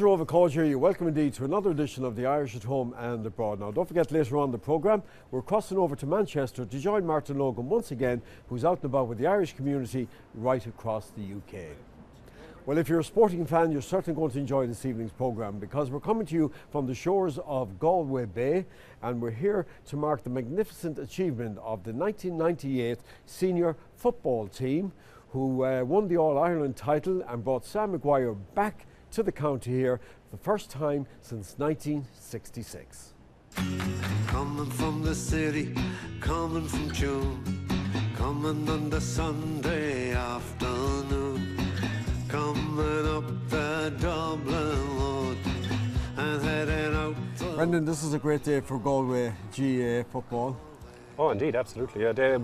Walter Overcoach here. You're welcome indeed to another edition of the Irish at Home and Abroad. Now, don't forget, later on in the programme, we're crossing over to Manchester to join Martin Logan once again, who's out and about with the Irish community right across the UK. Well, if you're a sporting fan, you're certainly going to enjoy this evening's programme, because we're coming to you from the shores of Galway Bay, and we're here to mark the magnificent achievement of the 1998 senior football team, who won the All Ireland title and brought Sam Maguire back to the county here for the first time since 1966. Coming from the city, coming from June, coming on the Sunday afternoon, coming up the Dublin road and heading out. Brendan, this is a great day for Galway GAA football. Oh, indeed, absolutely. Yeah,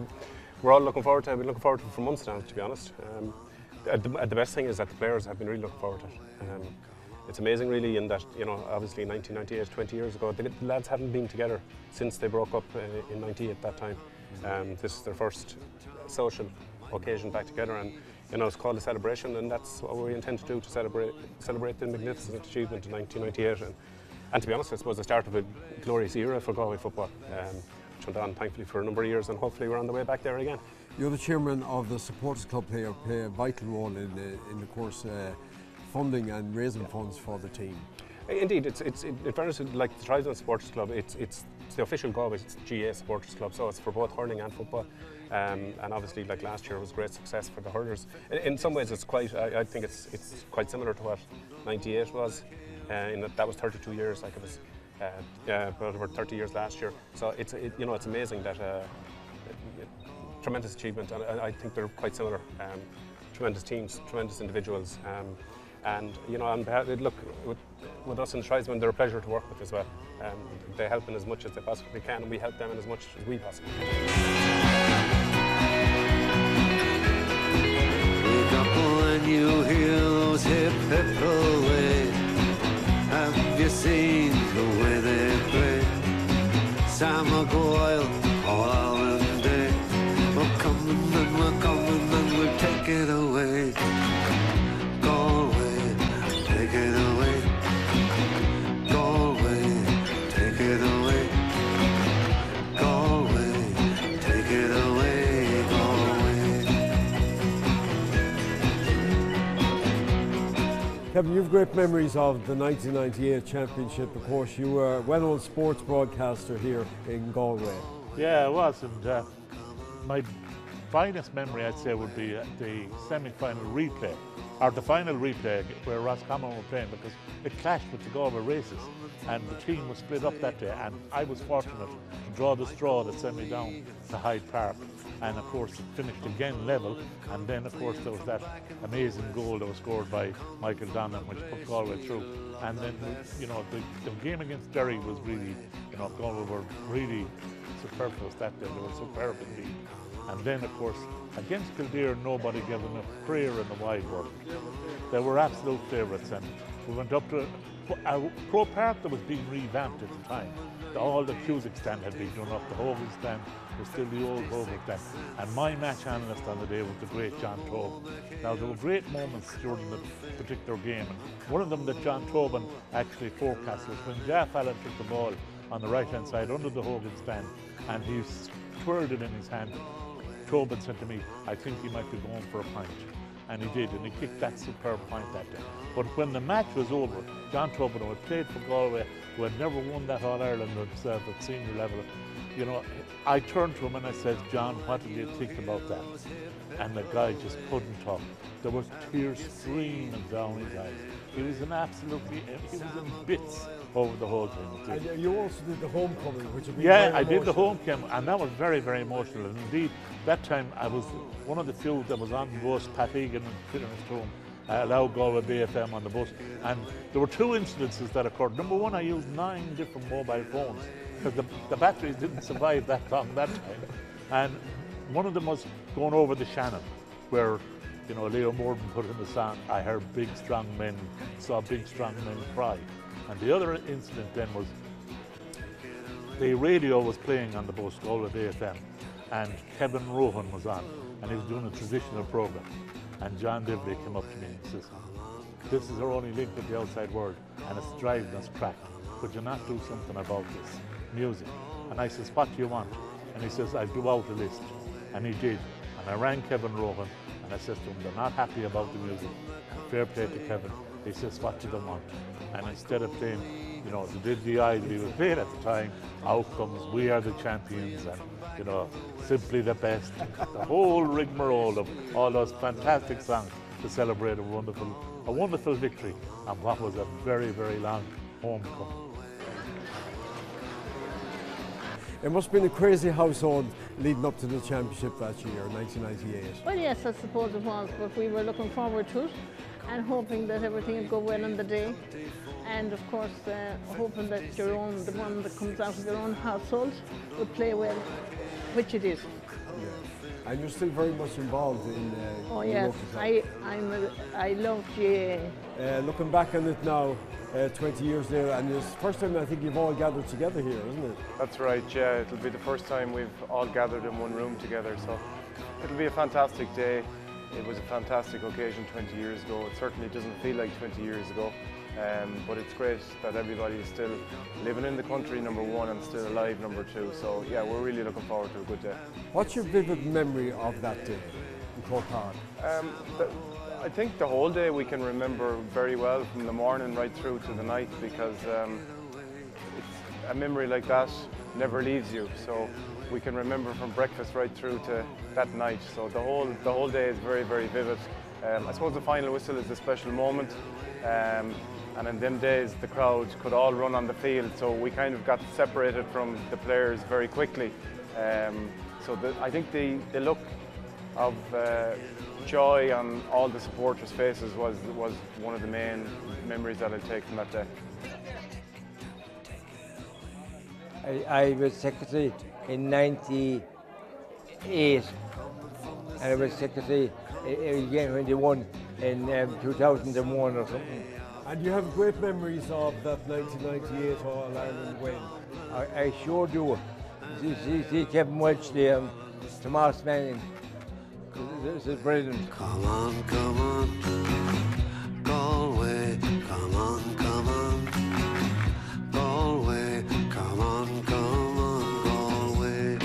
we're all looking forward to it. We've been looking forward to it for months now, to be honest. The best thing is that the players have been really looking forward to it. It's amazing, really, in that, you know, obviously in 1998, 20 years ago, the lads haven't been together since they broke up in 98 that time. This is their first social occasion back together, and you know, it's called a celebration, and that's what we intend to do, to celebrate the magnificent achievement in 1998. And to be honest, I suppose the start of a glorious era for Galway football, which went on thankfully for a number of years, and hopefully we're on the way back there again. You're the chairman of the Supporters Club, play a vital role in the course funding and raising funds for the team. Indeed, it's in fairness, like the Tribesmen Supporters Club, it's the official Galway GAA Supporters Club, so it's for both hurling and football. And obviously, like last year, was a great success for the hurlers. In some ways, it's quite. I think it's quite similar to what '98 was. In that was 32 years, like it was. About over 30 years last year. So it's amazing that tremendous achievement, and I think they're quite similar. Tremendous teams, tremendous individuals, and you know, look, with us in the Tribesmen, they're a pleasure to work with as well. They help in as much as they possibly can, and we help them in as much as we possibly can. Wake up when you hear those hip hip hooray. Have you seen the way they play? Sam Maguire, All Ireland Day. We're coming and we'll take it away. Galway, take it away. Galway, take it away. Galway, take it away. Galway. Kevin, you have great memories of the 1998 championship. Of course, you were a well-known sports broadcaster here in Galway. Yeah, it was, and my finest memory, I'd say, would be the semi-final replay, or the final replay where Roscommon were playing, because it clashed with the Galway races, and the team was split up that day, and I was fortunate to draw the straw that sent me down to Hyde Park, and of course it finished again level, and then of course there was that amazing goal that was scored by Michael Donnan, which put Galway through. And then, you know, the game against Derry was really, you know, Galway were really superfluous that day. They were superb indeed. And then, of course, against Kildare, nobody gave them a prayer in the wide world. They were absolute favourites, and we went up to a Pro Park that was being revamped at the time. All the Cusick stand had been done up. The Hogan stand was still the old Hogan stand. And my match analyst on the day was the great John Tobin. Now, there were great moments during the particular game, and one of them that John Tobin actually forecast was when Jeff Allen took the ball on the right-hand side under the Hogan stand, and he twirled it in his hand. Tobin said to me, I think he might be going for a pint. And he did, and he kicked that superb pint that day. But when the match was over, John Tobin, who had played for Galway, who had never won that All Ireland himself at senior level, you know, I turned to him and I said, John, what did you think about that? And the guy just couldn't talk. There was tears streaming down his eyes. He was he was in bits over the whole thing. And you also did the homecoming, which would be I did the homecoming, and that was very, very emotional. And indeed, that time I was one of the few that was on the bus. Pat Egan and Peter Stone allowed Galway BFM on the bus, and there were two incidences that occurred. Number one, I used 9 different mobile phones because the batteries didn't survive that long that time. And one of them was going over the Shannon, where, you know, Leo Morden put in the song, I heard big strong men, saw big strong men cry. And the other incident then was the radio was playing on the bus, Galway BFM, and Kevin Rohan was on, and he was doing a traditional program. And John Divley came up to me and says, this is our only link with the outside world, and it's driving us crack. Could you not do something about this music? And I says, what do you want? And he says, I'll do out a list. And he did. And I rang Kevin Rogan, and I says to him, they're not happy about the music. Fair play to Kevin. He says, what do they want? And instead of playing, you know, they did the idol he was playing at the time, Outcomes, We Are the Champions, and, you know, Simply the Best. The whole rigmarole of all those fantastic songs to celebrate a wonderful victory and what was a very, very long homecoming. It must have been a crazy household leading up to the championship that year, 1998. Well, yes, I suppose it was, but we were looking forward to it and hoping that everything would go well on the day. And of course, hoping that the one that comes out of your own household would play well, which it did. Yeah. And you're still very much involved in oh the yes, local side. I love GAA. Looking back on it now, 20 years later, and it's the first time I think you've all gathered together here, isn't it? That's right, yeah. It'll be the first time we've all gathered in one room together, so it'll be a fantastic day. It was a fantastic occasion 20 years ago. It certainly doesn't feel like 20 years ago, but it's great that everybody is still living in the country, number one, and still alive, number two. So yeah, we're really looking forward to a good day. What's your vivid memory of that day in Croke Park? I think the whole day we can remember very well, from the morning right through to the night, because it's a memory like that never leaves you. So we can remember from breakfast right through to that night. So the whole day is very, very vivid. I suppose the final whistle is a special moment, and in them days the crowd could all run on the field, so we kind of got separated from the players very quickly. I think the look of joy on all the supporters' faces was one of the main memories that I take from that day. I was secretary in '98, and I was secretary again when they won in 2001 or something. And you have great memories of that 1998 All Ireland win? I sure do. See Kevin Welch there, Tomas Manning. This is brilliant. Come on, Galway, come on, Galway, come on, Galway.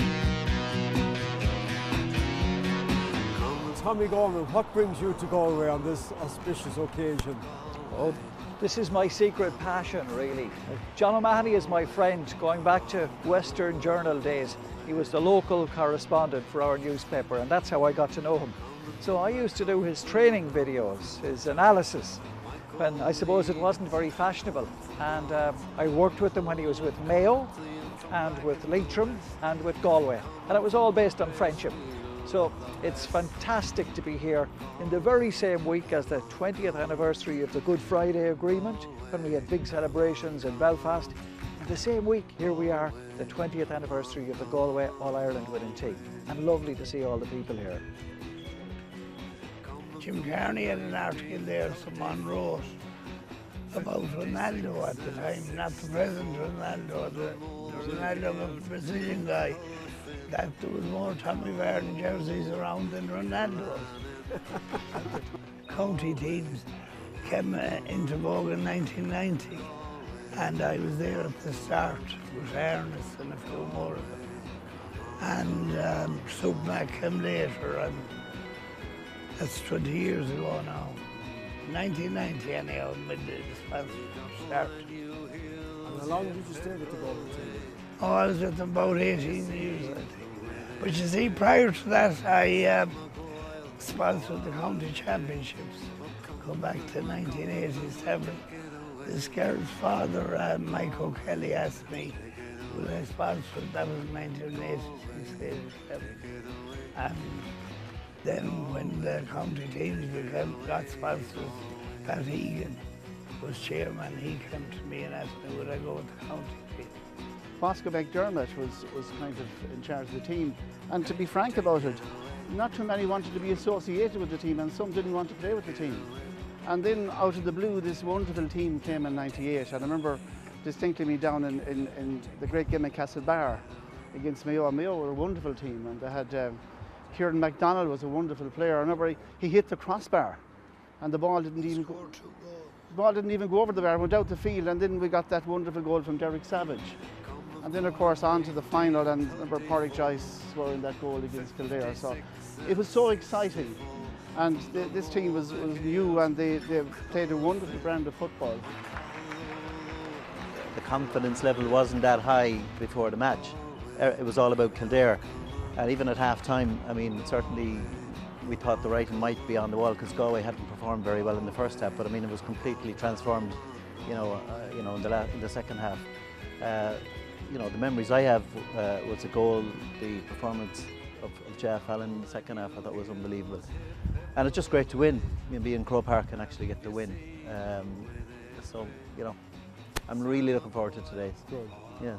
Tommy Gorman, what brings you to Galway on this auspicious occasion? Oh, this is my secret passion, really. John O'Mahony is my friend, going back to Western Journal days. He was the local correspondent for our newspaper, and that's how I got to know him. So I used to do his training videos, his analysis, when I suppose it wasn't very fashionable. And I worked with him when he was with Mayo, and with Leitrim, and with Galway. And it was all based on friendship. So it's fantastic to be here in the very same week as the 20th anniversary of the Good Friday Agreement, when we had big celebrations in Belfast. And the same week, here we are, the 20th anniversary of the Galway All Ireland winning team. And lovely to see all the people here. Jim Carney had an article there, someone wrote about Ronaldo at the time, not the present Ronaldo, the Ronaldo, the Brazilian guy, that there was more Tommy Varden jerseys around than Ronaldo's. County teams came into vogue in 1990, and I was there at the start with Ernest and a few more of them. And Submac came later, and that's 20 years ago now. 1990 anyhow, midday the sponsorship started. And how long did you stay with the Galway team? Oh, I was with them about 18 years, I think. But you see, prior to that, I sponsored the county championships. Go back to 1987. This girl's father, Mike O'Kelly, asked me, will I sponsor? That was 1986, 87. And then when the county teams got sponsors, Pat Egan was chairman. He came to me and asked me, would I go with the county team? Bosco McDermott was kind of in charge of the team, and to be frank about it, not too many wanted to be associated with the team, and some didn't want to play with the team. And then out of the blue, this wonderful team came in '98, and I remember distinctly me down in the great game in Castlebar against Mayo. Mayo were a wonderful team, and they had Kieran MacDonald was a wonderful player. I remember he hit the crossbar and the ball didn't even go over the bar, went out the field, and then we got that wonderful goal from Derek Savage. And then of course on to the final, and where Porrick Joyce scoring that goal against Kildare. So it was so exciting, and this team was new, and they played a wonderful brand of football. The confidence level wasn't that high before the match. It was all about Kildare, and even at half time, I mean, certainly we thought the writing might be on the wall because Galway hadn't performed very well in the first half, but I mean it was completely transformed, in the second half. The memories I have was the goal, the performance of Jeff Allen in the second half. I thought was unbelievable, and it's just great to win. Be in Croke Park and actually get the win. I'm really looking forward to today. Good. Yeah.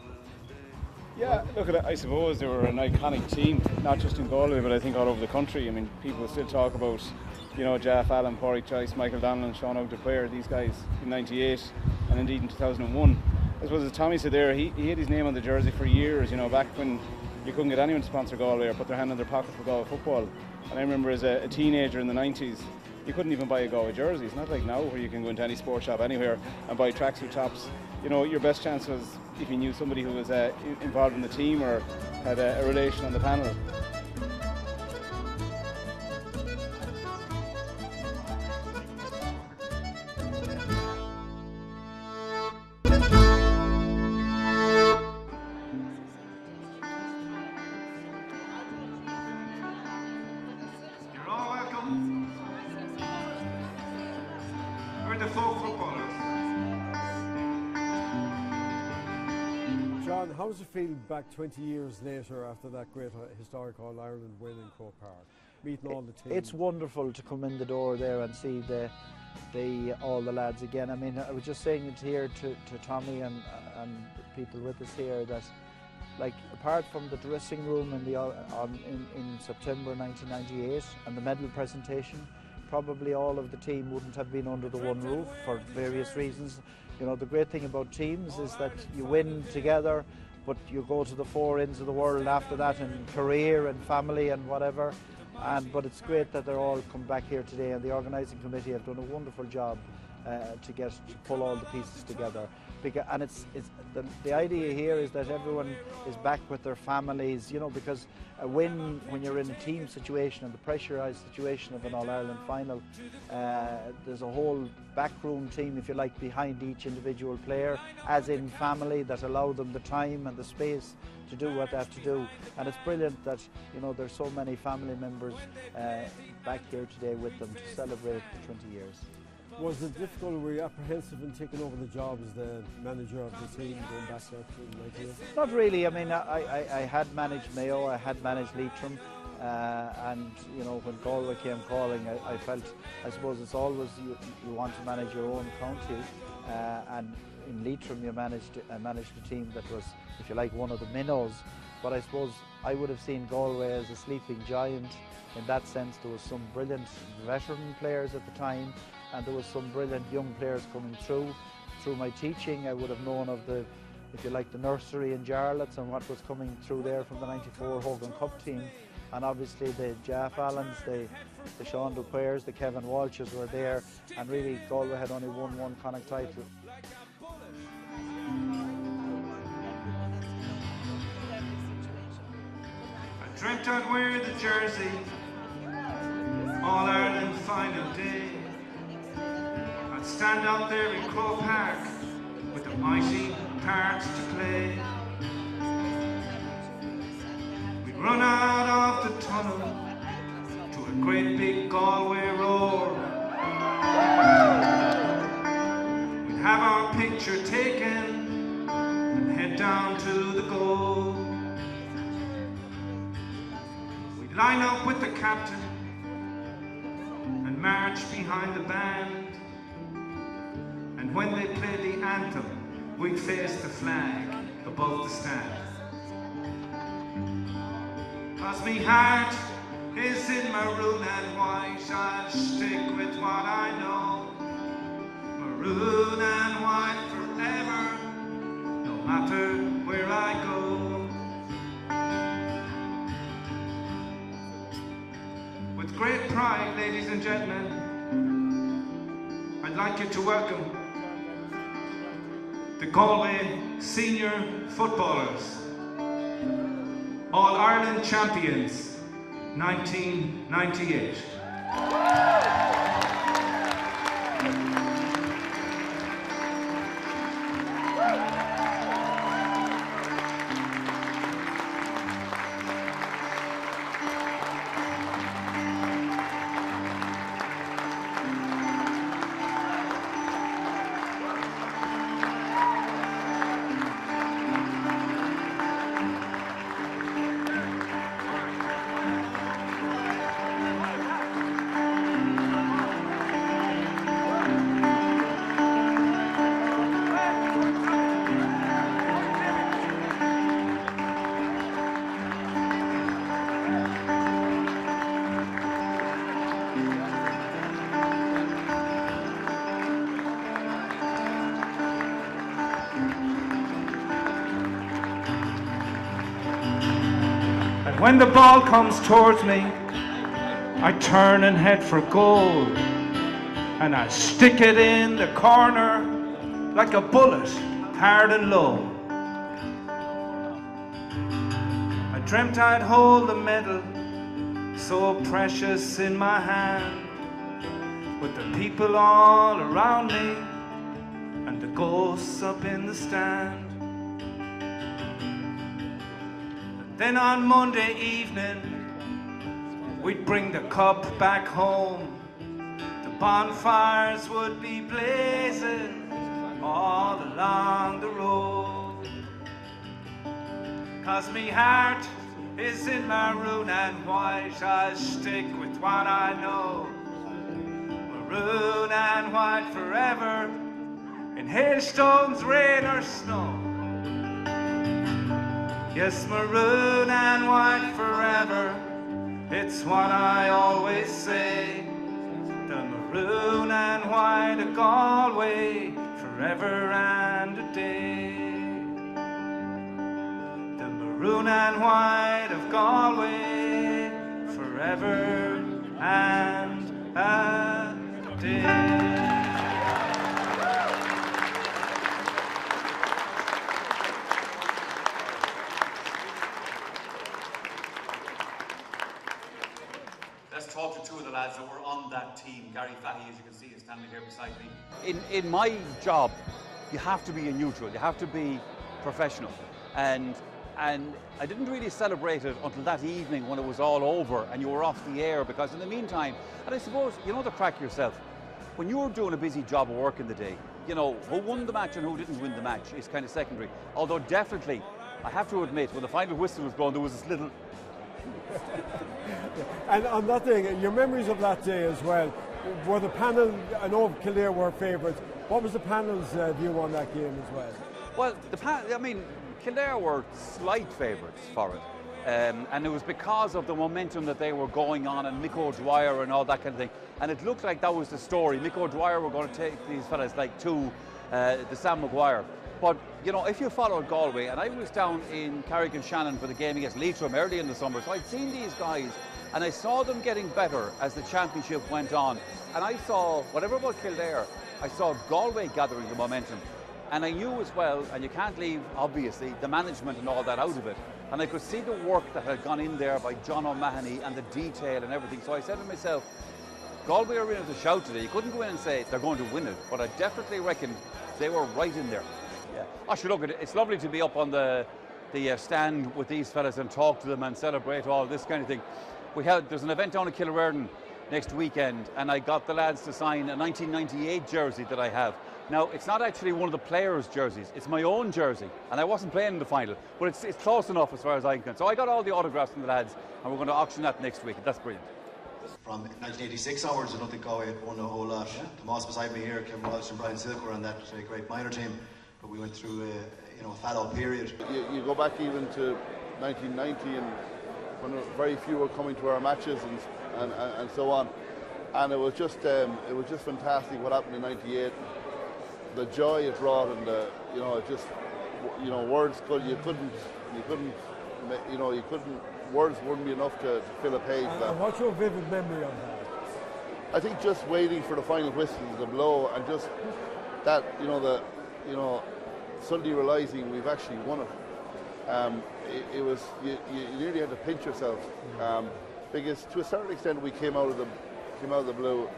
Yeah, look at it. I suppose they were an iconic team, not just in Galway, but I think all over the country. I mean, people still talk about, Jeff Allen, Porrick Joyce, Michael Donnellan, Sean O'Dwyer, these guys in '98 and indeed in 2001. I suppose as Tommy said there, he had his name on the jersey for years, back when you couldn't get anyone to sponsor Galway or put their hand in their pocket for Galway football. And I remember as a teenager in the 90s, you couldn't even buy a Galway jersey. It's not like now where you can go into any sports shop anywhere and buy tracksuit tops. Your best chance was if you knew somebody who was involved in the team or had a relation on the panel. You're all welcome. We're the folk footballers. John, how does it feel back 20 years later after that great historic All Ireland win in Croke Park, meeting all the teams? It's wonderful to come in the door there and see all the lads again. I mean, I was just saying it here to Tommy and people with us here that, like, apart from the dressing room in September 1998 and the medal presentation, probably all of the team wouldn't have been under the one roof for various reasons. The great thing about teams is that you win together, but you go to the four ends of the world after that in career and family and whatever. But it's great that they're all come back here today, and the organising committee have done a wonderful job to pull all the pieces together. And the idea here is that everyone is back with their families, because a win when you're in a team situation and the pressurised situation of an All-Ireland final, there's a whole backroom team, if you like, behind each individual player, as in family, that allow them the time and the space to do what they have to do. And it's brilliant that, there's so many family members back here today with them to celebrate the 20 years. Was it difficult, were you apprehensive in taking over the job as the manager of the team going back there to 98? Not really. I mean, I had managed Mayo, I had managed Leitrim, and when Galway came calling, I felt, I suppose it's always you want to manage your own county, and in Leitrim I managed a team that was, if you like, one of the minnows. But I suppose I would have seen Galway as a sleeping giant. In that sense, there was some brilliant veteran players at the time, and there was some brilliant young players coming through. Through my teaching, I would have known of the, if you like, the nursery in Jarlath's and what was coming through there from the '94 Hogan Cup team. And obviously the Jeff Allens, the Sean O'Dwyers, the Kevin Walshes were there, and really Galway had only won one Connacht title. I dreamt I'd wear the jersey, All Ireland final day. I'd stand out there in Croke Park with the mighty parts to play. We'd run out of the tunnel to a great big Galway roar. We'd have our picture taken and head down to the goal. We'd line up with the captain and march behind the band. And when they played the anthem, we'd face the flag above the stand. 'Cause me heart is in maroon and white, I'll stick with what I know. Maroon and white forever, no matter where I go. With great pride, ladies and gentlemen, like you to welcome the Galway senior footballers, All Ireland champions, 1998. When the ball comes towards me, I turn and head for goal, and I stick it in the corner like a bullet, hard and low. I dreamt I'd hold the medal so precious in my hand, with the people all around me and the ghosts up in the stand. Then on Monday evening, we'd bring the cup back home. The bonfires would be blazing all along the road. 'Cause me heart is in maroon and white, I'll stick with what I know. Maroon and white forever, in hailstones, rain or snow. Yes, maroon and white forever, it's what I always say. The maroon and white of Galway, forever and a day. The maroon and white of Galway, forever and a day. Let's talk to two of the lads that were on that team. Gary Fatty, as you can see, is standing here beside me. In my job, you have to be a neutral, you have to be professional. And I didn't really celebrate it until that evening when it was all over and you were off the air, because in the meantime, and I suppose, you know the crack yourself, when you're doing a busy job of work in the day, you know, who won the match and who didn't win the match is kind of secondary. Although definitely, I have to admit, when the final whistle was blown, there was this little... And on that day, your memories of that day as well, were the panel, I know Kildare were favourites, what was the panel's view on that game as well? Well, I mean, Kildare were slight favourites for it. And it was because of the momentum that they were going on, and Mick O'Dwyer and all that kind of thing. And it looked like that was the story. Mick O'Dwyer were going to take these fellas like to the Sam Maguire. But, you know, if you followed Galway, and I was down in Carrick-on-Shannon for the game against Leitrim early in the summer, so I'd seen these guys, and I saw them getting better as the championship went on. And I saw, whatever about Kildare, I saw Galway gathering the momentum. And I knew as well, and you can't leave, obviously, the management and all that out of it. And I could see the work that had gone in there by John O'Mahony and the detail and everything. So I said to myself, Galway are in at a shout today. You couldn't go in and say they're going to win it, but I definitely reckoned they were right in there. Yeah. Oh, sure, look, it's lovely to be up on the stand with these fellas and talk to them and celebrate all this kind of thing. There's an event down in Kilreardon next weekend, and I got the lads to sign a 1998 jersey that I have. Now, it's not actually one of the players' jerseys, it's my own jersey, and I wasn't playing in the final, but it's close enough as far as I'm concerned. So I got all the autographs from the lads, and we're going to auction that next week. That's brilliant. From 1986 onwards, I don't think Galway had won a whole lot. Yeah. Tomas beside me here, Kevin Walsh and Brian Silk were on that great minor team, but we went through a fallow period. You go back even to 1990, and when very few were coming to our matches and so on, and it was just fantastic what happened in '98. The joy it brought, and words couldn't, words wouldn't be enough to fill a page. And what's your vivid memory of that? I think just waiting for the final whistle to blow and just that, suddenly realising we've actually won it. It was, you nearly had to pinch yourself because to a certain extent we came out of the blue.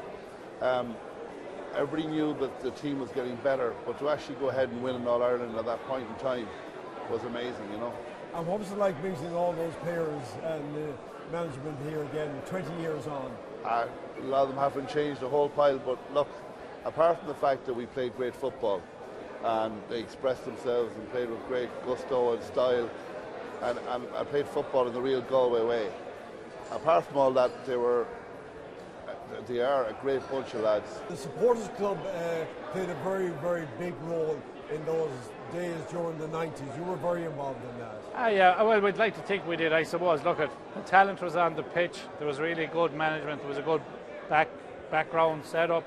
Everybody knew that the team was getting better, but to actually go ahead and win in All Ireland at that point in time was amazing, And what was it like meeting all those players and the management here again, 20 years on? A lot of them haven't changed a whole pile, but look, apart from the fact that we played great football and they expressed themselves and played with great gusto and style and played football in the real Galway way. Apart from all that, they are a great bunch of lads. The supporters club played a very, very big role in those days during the 90s. You were very involved in that. Yeah, well, we'd like to think we did, I suppose. Look, the talent was on the pitch. There was really good management. There was a good background set up.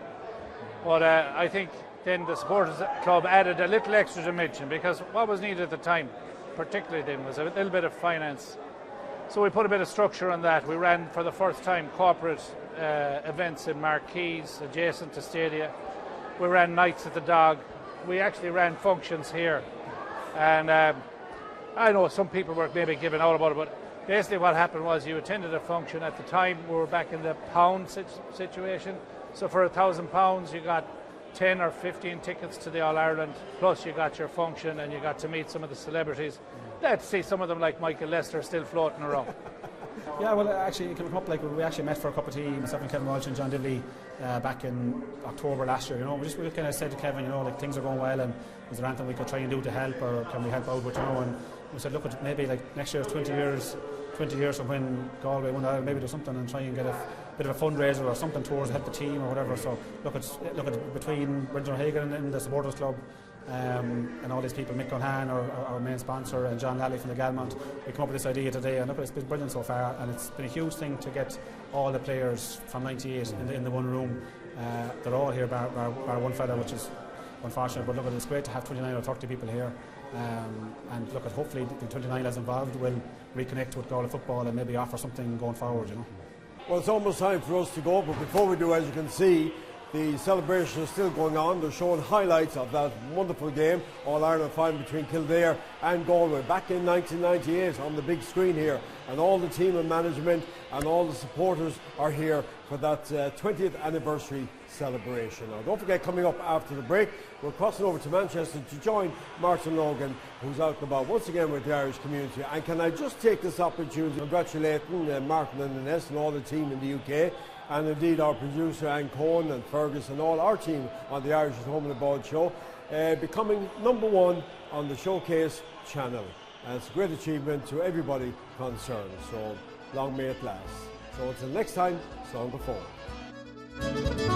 But I think then the supporters club added a little extra dimension because what was needed at the time, particularly then, was a little bit of finance. So we put a bit of structure on that. We ran for the first time corporate events in marquees adjacent to stadia. We ran nights at the Dog. We actually ran functions here. And I know some people were maybe giving out about it, but basically what happened was you attended a function. At the time we were back in the pound situation. So for £1,000 you got 10 or 15 tickets to the All Ireland, plus you got your function and you got to meet some of the celebrities. Let's see some of them like Michael Lester still floating around. Yeah, well, actually, it came up like we actually met for a cup of tea, myself and Kevin Walsh and John Divley, back in October last year. We kind of said to Kevin, like things are going well, and is there anything we could try and do to help, or can we help out with, and we said, look, maybe like next year is 20 years from when Galway won Ireland, maybe do something and try and get a bit of a fundraiser or something towards help the team or whatever. So look at between Brendan O'Hagan and the supporters club. And all these people, Mick Conhan, our main sponsor, and John Lally from the Galmont, we come up with this idea today, and look, it's been brilliant so far, and it's been a huge thing to get all the players from 98 in the one room. They're all here bar one fella, which is unfortunate, but look, it's great to have 29 or 30 people here, and look, hopefully the 29 lads involved will reconnect with Galway football and maybe offer something going forward. Well, it's almost time for us to go, but before we do, as you can see, the celebration is still going on. They're showing highlights of that wonderful game, All Ireland final between Kildare and Galway back in 1998 on the big screen here. And all the team and management and all the supporters are here for that 20th anniversary celebration. Now, don't forget, coming up after the break, we're crossing over to Manchester to join Martin Logan, who's out and about once again with the Irish community. And can I just take this opportunity to congratulate Martin and Ines and all the team in the UK, and indeed our producer Anne Cohen and Fergus and all our team on the Irish at Home and Abroad show, becoming #1 on the Showcase channel. And it's a great achievement to everybody concerned, so long may it last. So until next time, so long before.